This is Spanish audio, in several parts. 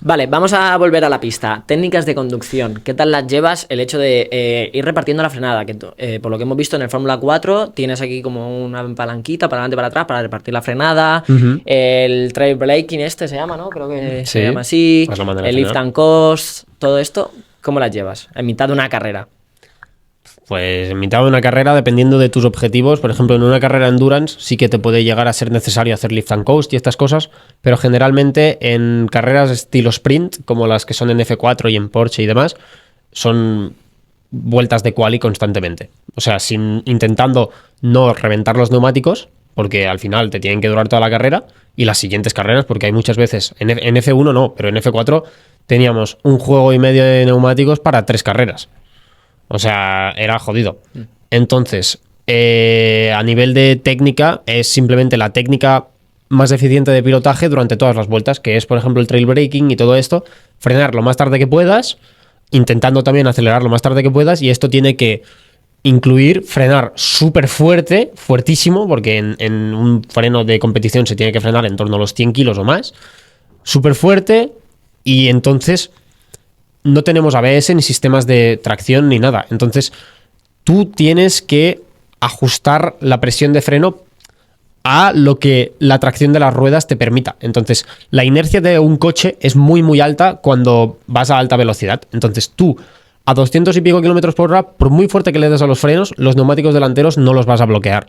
Vale, vamos a volver a la pista. Técnicas de conducción. ¿Qué tal las llevas? El hecho de ir repartiendo la frenada. Que por lo que hemos visto en el Fórmula 4, tienes aquí como una palanquita para adelante y para atrás para repartir la frenada. El trail braking se llama, ¿no? Creo que se llama así. Pues El lift and coast. Todo esto, ¿cómo las llevas? En mitad de una carrera. Pues en mitad de una carrera, dependiendo de tus objetivos, por ejemplo, en una carrera endurance sí que te puede llegar a ser necesario hacer lift and coast y estas cosas, pero generalmente en carreras estilo sprint, como las que son en F4 y en Porsche y demás, son vueltas de quali constantemente. O sea, intentando no reventar los neumáticos, porque al final te tienen que durar toda la carrera, y las siguientes carreras, porque hay muchas veces, en F1 no, pero en F4 teníamos un juego y medio de neumáticos para 3 carreras. O sea, era jodido. Entonces, a nivel de técnica, es simplemente la técnica más eficiente de pilotaje durante todas las vueltas, que es, por ejemplo, el trail braking y todo esto, frenar lo más tarde que puedas, intentando también acelerar lo más tarde que puedas, y esto tiene que incluir frenar súper fuerte, fuertísimo, porque en un freno de competición se tiene que frenar en torno a los 100 kilos o más, súper fuerte, y entonces no tenemos ABS ni sistemas de tracción ni nada. Entonces, tú tienes que ajustar la presión de freno a lo que la tracción de las ruedas te permita. Entonces, la inercia de un coche es muy, muy alta cuando vas a alta velocidad. Entonces, tú, a 200 y pico kilómetros por hora, por muy fuerte que le des a los frenos, los neumáticos delanteros no los vas a bloquear.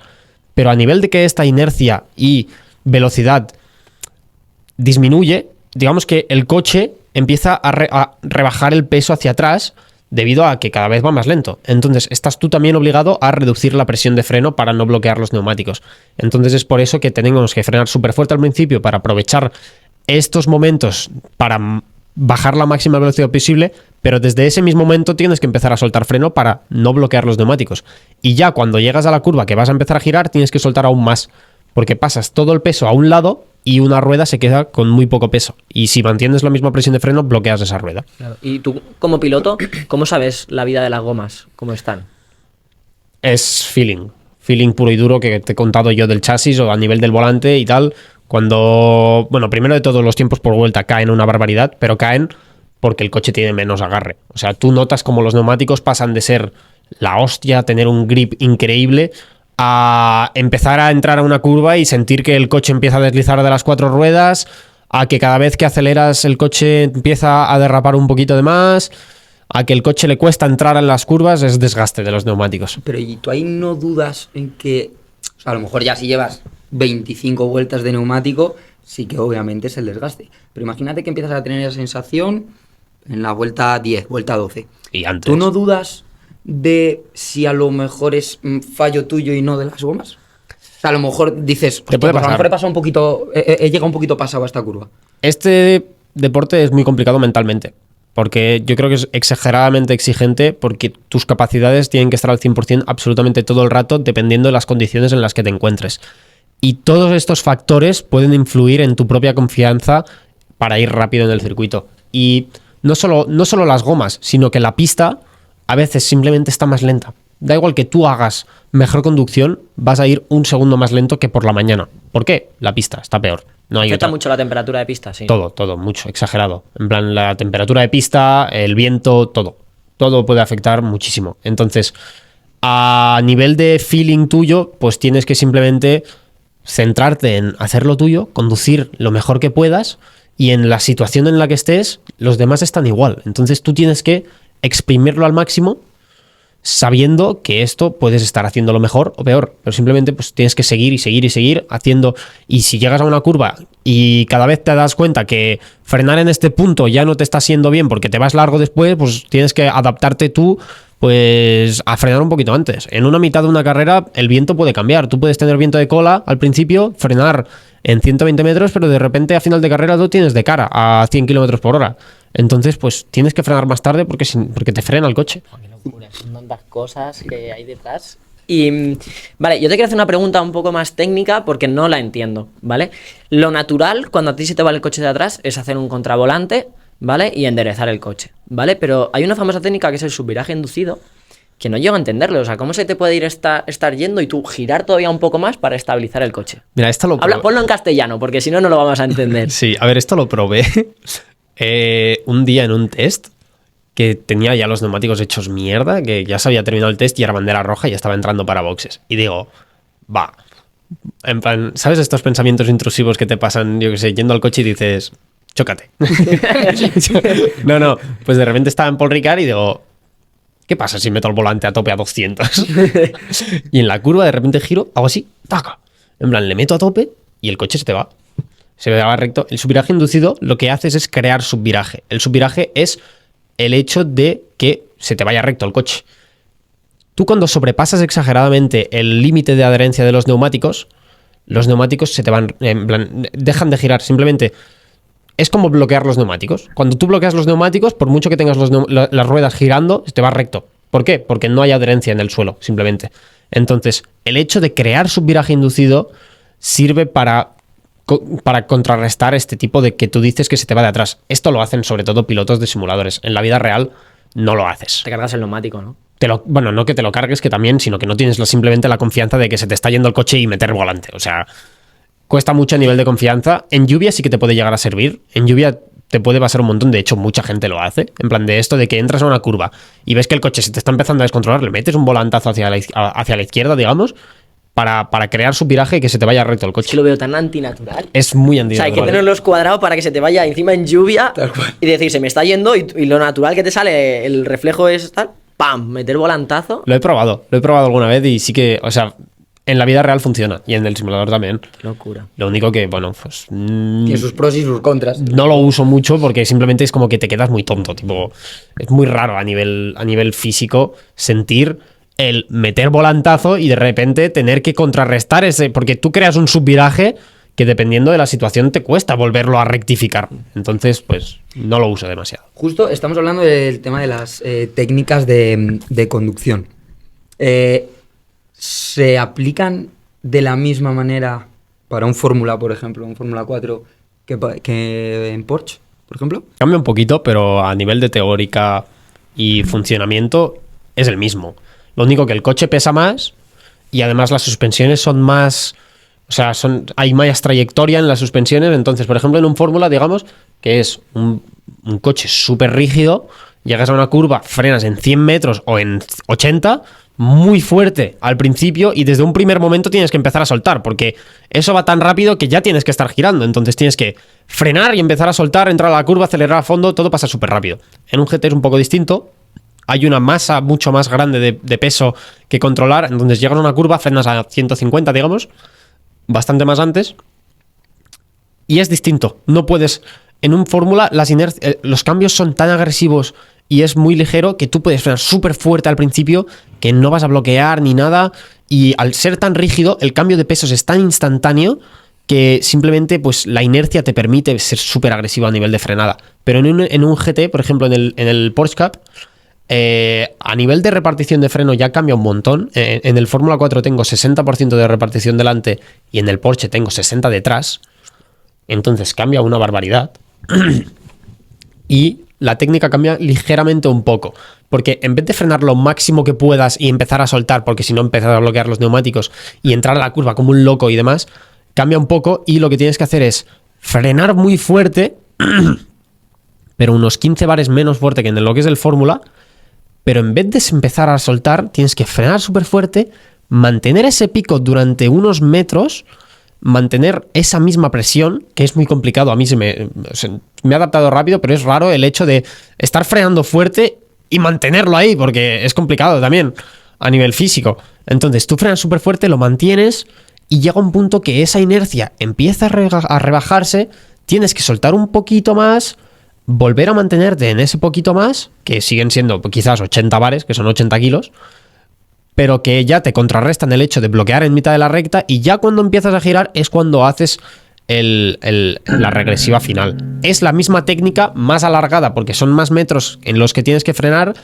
Pero a nivel de que esta inercia y velocidad disminuye, digamos que el coche empieza a rebajar el peso hacia atrás debido a que cada vez va más lento. Entonces, estás tú también obligado a reducir la presión de freno para no bloquear los neumáticos. Entonces, es por eso que tenemos que frenar súper fuerte al principio para aprovechar estos momentos para bajar la máxima velocidad posible, pero desde ese mismo momento tienes que empezar a soltar freno para no bloquear los neumáticos. Y ya cuando llegas a la curva que vas a empezar a girar, tienes que soltar aún más, porque pasas todo el peso a un lado y una rueda se queda con muy poco peso. Y si mantienes la misma presión de freno, bloqueas esa rueda. Claro. Y tú, como piloto, ¿cómo sabes la vida de las gomas? ¿Cómo están? Es feeling. Feeling puro y duro que te he contado yo del chasis o a nivel del volante y tal. Cuando, bueno, primero de todo, los tiempos por vuelta caen una barbaridad, pero caen porque el coche tiene menos agarre. O sea, tú notas como los neumáticos pasan de ser la hostia, tener un grip increíble, a empezar a entrar a una curva y sentir que el coche empieza a deslizar de las 4 ruedas, a que cada vez que aceleras el coche empieza a derrapar un poquito de más, a que el coche le cuesta entrar en las curvas. Es desgaste de los neumáticos. Pero ¿y tú ahí no dudas en que, o sea, a lo mejor ya si llevas 25 vueltas de neumático, sí que obviamente es el desgaste, pero imagínate que empiezas a tener esa sensación en la vuelta 10, vuelta 12. Y antes. ¿Tú no dudas de si a lo mejor es fallo tuyo y no de las gomas? O sea, a lo mejor dices, Te puede pues a lo pasar. mejor he pasado un poquito, he llegado un poquito pasado a esta curva. Este deporte es muy complicado mentalmente, porque yo creo que es exageradamente exigente, porque tus capacidades tienen que estar al 100% absolutamente todo el rato, dependiendo de las condiciones en las que te encuentres. Y todos estos factores pueden influir en tu propia confianza para ir rápido en el circuito. Y no solo las gomas, sino que la pista a veces simplemente está más lenta. Da igual que tú hagas mejor conducción, vas a ir un segundo más lento que por la mañana. ¿Por qué? La pista está peor. No hay Afecta otra. mucho la temperatura de pista, sí. Todo, mucho, exagerado. En plan, la temperatura de pista, el viento, todo. Todo puede afectar muchísimo. Entonces, a nivel de feeling tuyo, pues tienes que simplemente centrarte en hacer lo tuyo, conducir lo mejor que puedas, y en la situación en la que estés, los demás están igual. Entonces tú tienes que exprimirlo al máximo, sabiendo que esto puedes estar haciéndolo mejor o peor, pero simplemente pues tienes que seguir y seguir y seguir haciendo. Y si llegas a una curva y cada vez te das cuenta que frenar en este punto ya no te está siendo bien porque te vas largo después, pues tienes que adaptarte tú pues a frenar un poquito antes. En una mitad de una carrera el viento puede cambiar. Tú puedes tener viento de cola al principio, frenar en 120 metros, pero de repente a final de carrera lo tienes de cara a 100 kilómetros por hora. Entonces pues tienes que frenar más tarde porque te frena el coche. Qué locura, son tantas cosas que hay detrás. Y vale, yo te quiero hacer una pregunta un poco más técnica porque no la entiendo, ¿vale? Lo natural cuando a ti se te va el coche de atrás es hacer un contravolante, ¿vale? Y enderezar el coche, ¿vale? Pero hay una famosa técnica que es el subviraje inducido, que no llego a entenderlo. O sea, ¿cómo se te puede ir estar yendo y tú girar todavía un poco más para estabilizar el coche? Mira, esto lo Ponlo en castellano, porque si no, no lo vamos a entender. Sí, a ver, esto lo probé Un día en un test que tenía ya los neumáticos hechos mierda, que ya se había terminado el test y era bandera roja y estaba entrando para boxes. Y digo, va. En plan, ¿sabes estos pensamientos intrusivos que te pasan, yo qué sé, yendo al coche y dices, chócate? No. Pues de repente estaba en Paul Ricard y digo, ¿qué pasa si meto el volante a tope a 200? Y en la curva de repente giro, hago así, taca. En plan, le meto a tope y el coche se te va. Se va recto. El subviraje inducido lo que haces es crear subviraje. El subviraje es el hecho de que se te vaya recto el coche. Tú cuando sobrepasas exageradamente el límite de adherencia de los neumáticos se te van, en plan, dejan de girar. Simplemente es como bloquear los neumáticos. Cuando tú bloqueas los neumáticos, por mucho que tengas las ruedas girando, te va recto. ¿Por qué? Porque no hay adherencia en el suelo, simplemente. Entonces, el hecho de crear subviraje inducido sirve para contrarrestar este tipo de que tú dices que se te va de atrás. Esto lo hacen sobre todo pilotos de simuladores. En la vida real no lo haces. Te cargas el neumático, ¿no? Bueno, no que te lo cargues, que también, sino que no tienes simplemente la confianza de que se te está yendo el coche y meter volante. O sea, cuesta mucho a nivel de confianza. En lluvia sí que te puede llegar a servir. En lluvia te puede pasar un montón. De hecho, mucha gente lo hace. En plan de esto de que entras a una curva y ves que el coche se te está empezando a descontrolar, le metes un volantazo hacia la izquierda, digamos, para crear subviraje y que se te vaya recto el Es coche. que lo veo tan antinatural. Es muy O sea, hay antinatural. que tenerlos cuadrados para que se te vaya encima en lluvia Tal cual. y decir, se me está yendo y lo natural que te sale, el reflejo es tal, ¡pam! Meter volantazo. Lo he probado alguna vez y sí que, o sea, en la vida real funciona y en el simulador también. Locura. Lo único que, bueno, pues Tiene sus pros y sus contras. no lo uso mucho porque simplemente es como que te quedas muy tonto, tipo, es muy raro a nivel físico sentir el meter volantazo y de repente tener que contrarrestar ese, porque tú creas un subviraje que dependiendo de la situación te cuesta volverlo a rectificar. Entonces, pues no lo uso demasiado. Justo estamos hablando del tema de las técnicas de conducción. ¿Se aplican de la misma manera para un Fórmula, por ejemplo, un Fórmula 4, que en Porsche, por ejemplo? Cambia un poquito, pero a nivel de teórica y funcionamiento es el mismo. Lo único que el coche pesa más y además las suspensiones son más... O sea, hay más trayectoria en las suspensiones. Entonces, por ejemplo, en un Fórmula, digamos, que es un coche súper rígido, llegas a una curva, frenas en 100 metros o en 80, muy fuerte al principio y desde un primer momento tienes que empezar a soltar, porque eso va tan rápido que ya tienes que estar girando. Entonces tienes que frenar y empezar a soltar, entrar a la curva, acelerar a fondo, todo pasa súper rápido. En un GT es un poco distinto. Hay una masa mucho más grande de peso que controlar. Entonces llegas a una curva, frenas a 150, digamos, bastante más antes. Y es distinto. No puedes... En un Fórmula, los cambios son tan agresivos y es muy ligero que tú puedes frenar súper fuerte al principio, que no vas a bloquear ni nada. Y al ser tan rígido, el cambio de pesos es tan instantáneo que simplemente pues la inercia te permite ser súper agresivo a nivel de frenada. Pero en un GT, por ejemplo, en el Porsche Cup, a nivel de repartición de freno ya cambia un montón. En el Fórmula 4 tengo 60% de repartición delante y en el Porsche tengo 60% detrás. Entonces cambia una barbaridad. Y la técnica cambia ligeramente un poco. Porque en vez de frenar lo máximo que puedas y empezar a soltar, porque si no empiezas a bloquear los neumáticos y entrar a la curva como un loco y demás, cambia un poco y lo que tienes que hacer es frenar muy fuerte, pero unos 15 bares menos fuerte que en lo que es el Fórmula. Pero en vez de empezar a soltar, tienes que frenar súper fuerte, mantener ese pico durante unos metros, mantener esa misma presión, que es muy complicado. A mí me he adaptado rápido, pero es raro el hecho de estar frenando fuerte y mantenerlo ahí, porque es complicado también a nivel físico. Entonces tú frenas súper fuerte, lo mantienes y llega un punto que esa inercia empieza a rebajarse, tienes que soltar un poquito más, volver a mantenerte en ese poquito más, que siguen siendo quizás 80 bares, que son 80 kilos, pero que ya te contrarrestan el hecho de bloquear en mitad de la recta, y ya cuando empiezas a girar es cuando haces la regresiva final. Es la misma técnica, más alargada, porque son más metros en los que tienes que frenar,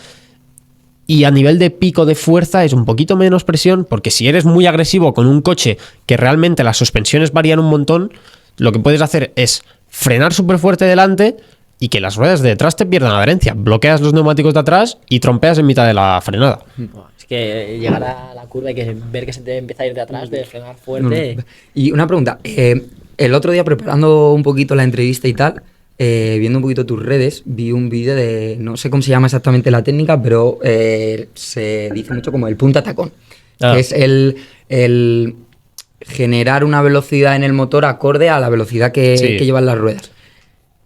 y a nivel de pico de fuerza es un poquito menos presión, porque si eres muy agresivo con un coche que realmente las suspensiones varían un montón, lo que puedes hacer es frenar súper fuerte delante y que las ruedas de detrás te pierdan adherencia. Bloqueas los neumáticos de atrás y trompeas en mitad de la frenada. Es que llegar a la curva y que ver que se te empieza a ir de atrás, de frenar fuerte. Y una pregunta. El otro día, preparando un poquito la entrevista y tal, viendo un poquito tus redes, vi un vídeo de, no sé cómo se llama exactamente la técnica, pero se dice mucho como el punta tacón, que es el generar una velocidad en el motor acorde a la velocidad que llevan las ruedas.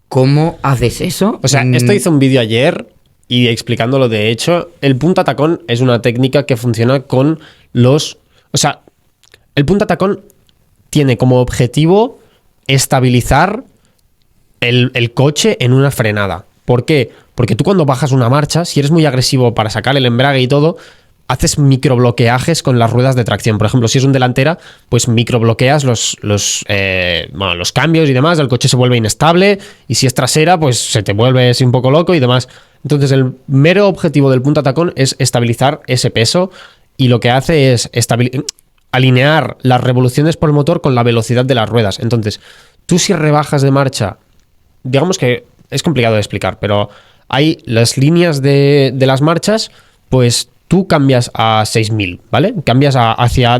¿Cómo haces eso? O sea, esto hice un vídeo ayer y explicándolo de hecho. El punta tacón es una técnica que funciona con los... O sea, el punta tacón tiene como objetivo estabilizar el coche en una frenada. ¿Por qué? Porque tú cuando bajas una marcha, si eres muy agresivo para sacar el embrague y todo, haces microbloqueajes con las ruedas de tracción. Por ejemplo, si es un delantera, pues microbloqueas los cambios y demás, el coche se vuelve inestable, y si es trasera, pues se te vuelve así un poco loco y demás. Entonces, el mero objetivo del punta tacón es estabilizar ese peso, y lo que hace es alinear las revoluciones por el motor con la velocidad de las ruedas. Entonces, tú si rebajas de marcha, digamos que es complicado de explicar, pero hay las líneas de las marchas, pues tú cambias a 6.000, ¿vale? Cambias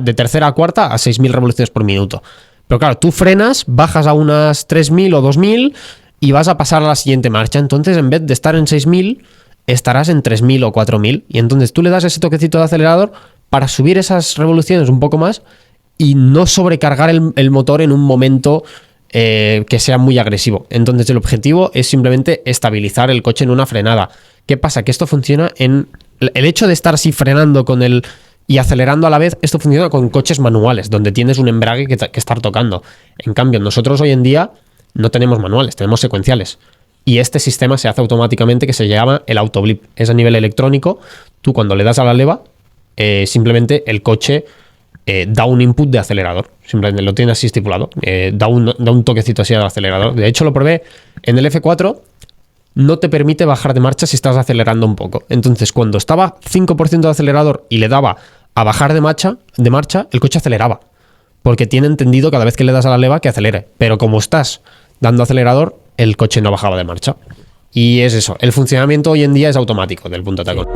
de tercera a cuarta a 6.000 revoluciones por minuto. Pero claro, tú frenas, bajas a unas 3.000 o 2.000 y vas a pasar a la siguiente marcha. Entonces, en vez de estar en 6.000, estarás en 3.000 o 4.000. Y entonces tú le das ese toquecito de acelerador para subir esas revoluciones un poco más y no sobrecargar el motor en un momento que sea muy agresivo. Entonces, el objetivo es simplemente estabilizar el coche en una frenada. ¿Qué pasa? Que esto funciona en... El hecho de estar así frenando y acelerando a la vez, esto funciona con coches manuales, donde tienes un embrague que estar tocando. En cambio, nosotros hoy en día no tenemos manuales, tenemos secuenciales. Y este sistema se hace automáticamente, que se llama el autoblip. Es a nivel electrónico. Tú cuando le das a la leva, simplemente el coche da un input de acelerador. Simplemente lo tiene así estipulado. Da un toquecito así de acelerador. De hecho, lo probé en el F4. No te permite bajar de marcha si estás acelerando un poco. Entonces, cuando estaba 5% de acelerador y le daba a bajar de marcha, el coche aceleraba. Porque tiene entendido cada vez que le das a la leva que acelere. Pero como estás dando acelerador, el coche no bajaba de marcha. Y es eso. El funcionamiento hoy en día es automático del punta tacón.